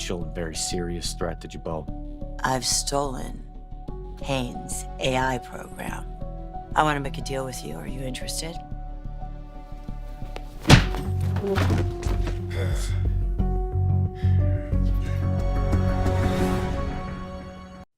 potential and very serious threat to Jabot. I've stolen Haynes' AI program. I want to make a deal with you. Are you interested?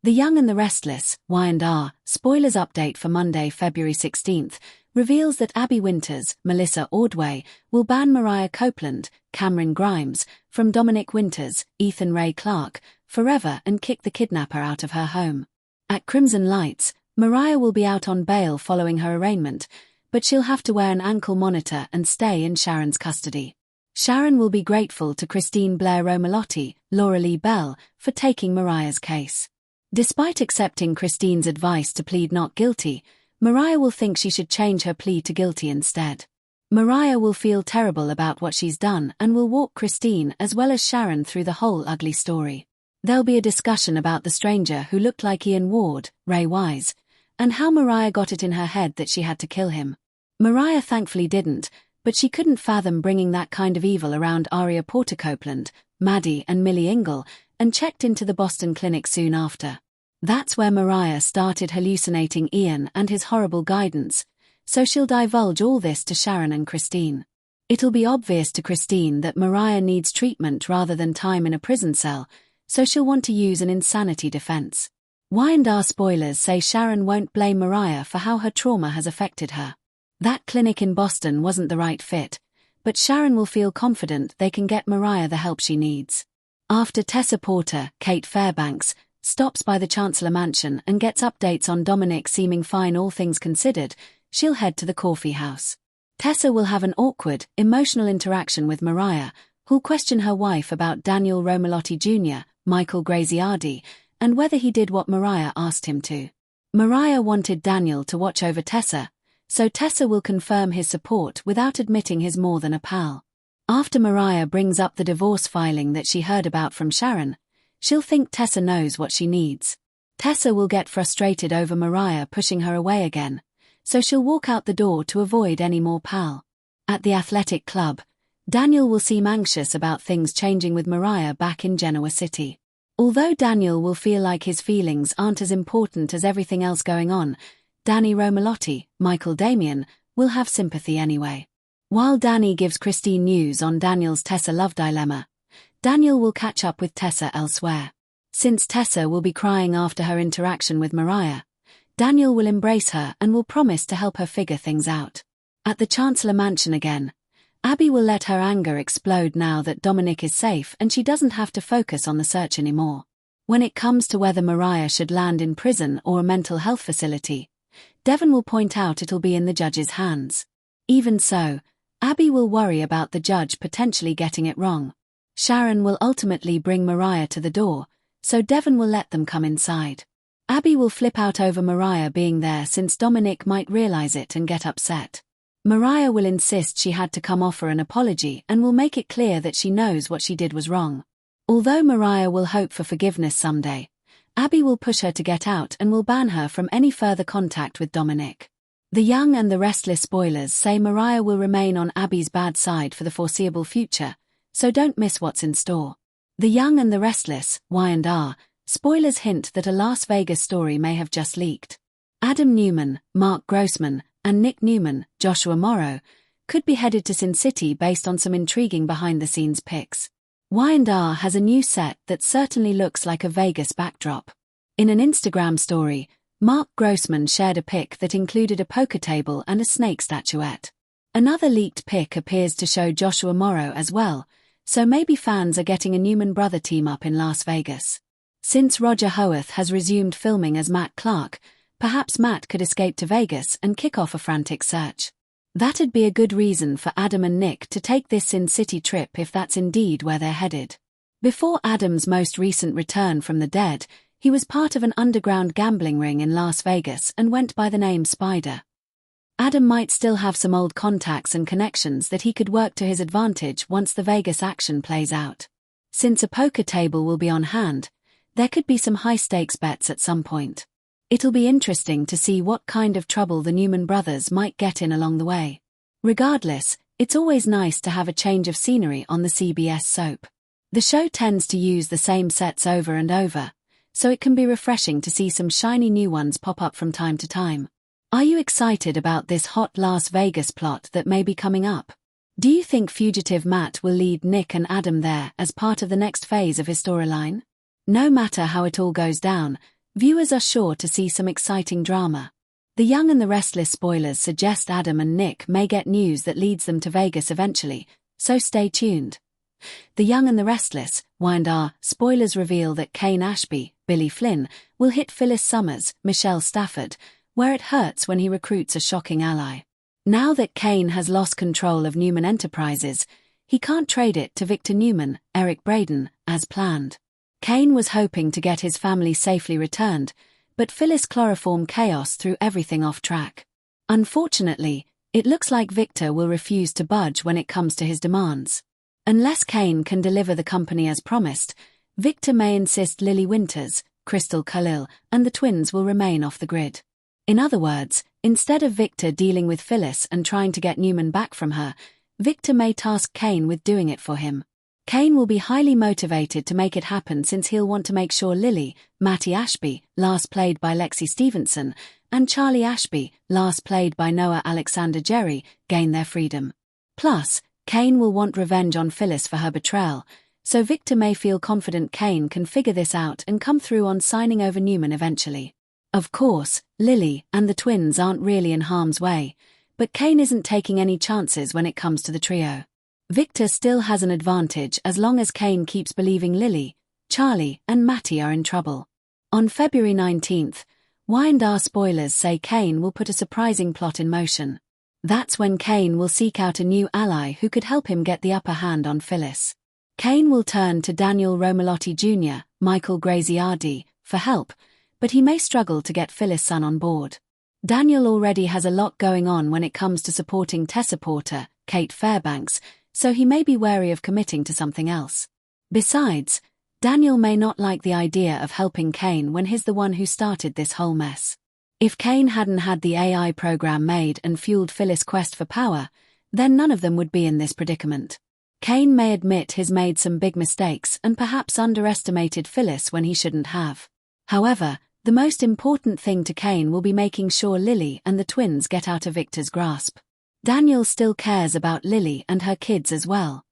The Young and the Restless, Y&R, spoilers update for Monday, February 16th, reveals that Abby Winters, Melissa Ordway, will ban Mariah Copeland, Cameron Grimes, from Dominic Winters, Ethan Ray Clark, forever and kick the kidnapper out of her home. At Crimson Lights, Mariah will be out on bail following her arraignment, but she'll have to wear an ankle monitor and stay in Sharon's custody. Sharon will be grateful to Christine Blair Romalotti, Laura Lee Bell, for taking Mariah's case. Despite accepting Christine's advice to plead not guilty, Mariah will think she should change her plea to guilty instead. Mariah will feel terrible about what she's done and will walk Christine as well as Sharon through the whole ugly story. There'll be a discussion about the stranger who looked like Ian Ward, Ray Wise, and how Mariah got it in her head that she had to kill him. Mariah thankfully didn't, but she couldn't fathom bringing that kind of evil around Aria Porter Copeland, Maddie and Millie Ingle, and checked into the Boston clinic soon after. That's where Mariah started hallucinating Ian and his horrible guidance, so she'll divulge all this to Sharon and Christine. It'll be obvious to Christine that Mariah needs treatment rather than time in a prison cell, so she'll want to use an insanity defense. Y&R spoilers say Sharon won't blame Mariah for how her trauma has affected her. That clinic in Boston wasn't the right fit, but Sharon will feel confident they can get Mariah the help she needs. After Tessa Porter, Kate Fairbanks, stops by the Chancellor Mansion and gets updates on Dominic seeming fine all things considered, she'll head to the coffee house. Tessa will have an awkward, emotional interaction with Mariah, who'll question her wife about Daniel Romalotti Jr., Michael Graziardi, and whether he did what Mariah asked him to. Mariah wanted Daniel to watch over Tessa, so Tessa will confirm his support without admitting he's more than a pal. After Mariah brings up the divorce filing that she heard about from Sharon, she'll think Tessa knows what she needs. Tessa will get frustrated over Mariah pushing her away again, so she'll walk out the door to avoid any more pal. At the athletic club, Daniel will seem anxious about things changing with Mariah back in Genoa City. Although Daniel will feel like his feelings aren't as important as everything else going on, Danny Romalotti, Michael Damian, will have sympathy anyway. While Danny gives Christine news on Daniel's Tessa love dilemma, Daniel will catch up with Tessa elsewhere. Since Tessa will be crying after her interaction with Mariah, Daniel will embrace her and will promise to help her figure things out. At the Chancellor Mansion again, Abby will let her anger explode now that Dominic is safe and she doesn't have to focus on the search anymore. When it comes to whether Mariah should land in prison or a mental health facility, Devon will point out it'll be in the judge's hands. Even so, Abby will worry about the judge potentially getting it wrong. Sharon will ultimately bring Mariah to the door, so Devon will let them come inside. Abby will flip out over Mariah being there since Dominic might realize it and get upset. Mariah will insist she had to come offer an apology and will make it clear that she knows what she did was wrong. Although Mariah will hope for forgiveness someday, Abby will push her to get out and will ban her from any further contact with Dominic. The Young and the Restless spoilers say Mariah will remain on Abby's bad side for the foreseeable future, so don't miss what's in store. The Young and the Restless, Y&R, spoilers hint that a Las Vegas story may have just leaked. Adam Newman, Mark Grossman, and Nick Newman, Joshua Morrow, could be headed to Sin City based on some intriguing behind-the-scenes pics. Y&R has a new set that certainly looks like a Vegas backdrop. In an Instagram story, Mark Grossman shared a pic that included a poker table and a snake statuette. Another leaked pic appears to show Joshua Morrow as well, so maybe fans are getting a Newman brother team-up in Las Vegas. Since Roger Howarth has resumed filming as Matt Clark, perhaps Matt could escape to Vegas and kick off a frantic search. That'd be a good reason for Adam and Nick to take this Sin City trip if that's indeed where they're headed. Before Adam's most recent return from the dead, he was part of an underground gambling ring in Las Vegas and went by the name Spider. Adam might still have some old contacts and connections that he could work to his advantage once the Vegas action plays out. Since a poker table will be on hand, there could be some high-stakes bets at some point. It'll be interesting to see what kind of trouble the Newman brothers might get in along the way. Regardless, it's always nice to have a change of scenery on the CBS soap. The show tends to use the same sets over and over, so it can be refreshing to see some shiny new ones pop up from time to time. Are you excited about this hot Las Vegas plot that may be coming up? Do you think fugitive Matt will lead Nick and Adam there as part of the next phase of his storyline? No matter how it all goes down, viewers are sure to see some exciting drama. The Young and the Restless spoilers suggest Adam and Nick may get news that leads them to Vegas eventually, so stay tuned. The Young and the Restless, Y&R, spoilers reveal that Kane Ashby, Billy Flynn, will hit Phyllis Summers, Michelle Stafford, where it hurts when he recruits a shocking ally. Now that Kane has lost control of Newman Enterprises, he can't trade it to Victor Newman, Eric Braeden, as planned. Kane was hoping to get his family safely returned, but Phyllis' chloroform chaos threw everything off track. Unfortunately, it looks like Victor will refuse to budge when it comes to his demands. Unless Kane can deliver the company as promised, Victor may insist Lily Winters, Crystal Khalil, and the twins will remain off the grid. In other words, instead of Victor dealing with Phyllis and trying to get Newman back from her, Victor may task Kane with doing it for him. Kane will be highly motivated to make it happen since he'll want to make sure Lily, Mattie Ashby, last played by Lexi Stevenson, and Charlie Ashby, last played by Noah Alexander Jerry, gain their freedom. Plus, Kane will want revenge on Phyllis for her betrayal, so Victor may feel confident Kane can figure this out and come through on signing over Newman eventually. Of course, Lily and the twins aren't really in harm's way, but Kane isn't taking any chances when it comes to the trio. Victor still has an advantage as long as Kane keeps believing Lily, Charlie, and Mattie are in trouble. On February 19th, Y&R spoilers say Kane will put a surprising plot in motion. That's when Kane will seek out a new ally who could help him get the upper hand on Phyllis. Kane will turn to Daniel Romalotti Jr., Michael Graziardi, for help, but he may struggle to get Phyllis' son on board. Daniel already has a lot going on when it comes to supporting Tessa Porter, Kate Fairbanks, so he may be wary of committing to something else. Besides, Daniel may not like the idea of helping Kane when he's the one who started this whole mess. If Kane hadn't had the AI program made and fueled Phyllis' quest for power, then none of them would be in this predicament. Kane may admit he's made some big mistakes and perhaps underestimated Phyllis when he shouldn't have. However, the most important thing to Kane will be making sure Lily and the twins get out of Victor's grasp. Daniel still cares about Lily and her kids as well.